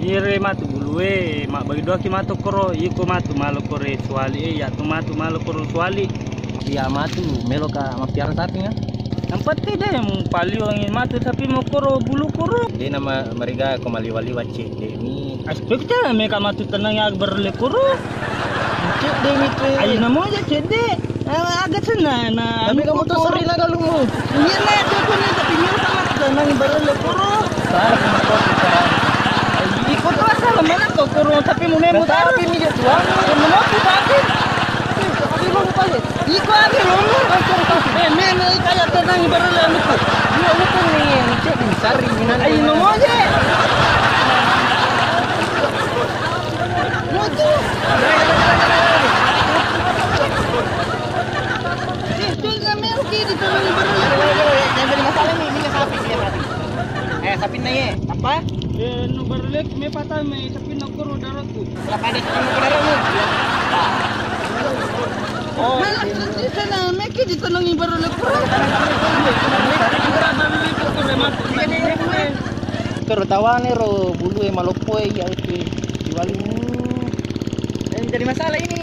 Ire matu bulue mak bagi doa ki matu koro iko matu malo kore suali ya tu matu malo koro suali Iya matu melo ka mapiara sapi nga. yang penting deh yang paling angin matu tapi mau koro bulu koro Di nama mereka kumaliwali wacik demi. aspeknya mereka matu tenang ya berle koro Cek demi tu. ayo namo aja cede agak senang nah Tapi kamu tuh sering lah kalau mu. iya lah itu pun tapi miro sama tenang berle koro Salah kamu kau sekarang. ikut tuh asal mana kok koro tapi mau nemu Tapi mi dia tuang. mau aku tapi Tapi mau apa sih? iko abi lomo men kayak tenang berle aku Dia itu nih cek di sari minan. ayo namo aja Moto. Itu kami oke di tangan Yang jadi masalah nih, ini sapi dia sapi. Sapi naik apa? no berlek me patah me tapi no koro daratku. Lah pada kamu ke darahmu. Oh, Malah di sana me ki di tangan berlek koro. Terutawa nih ro bulu yang malopoy ya itu diwali. Yang jadi masalah ini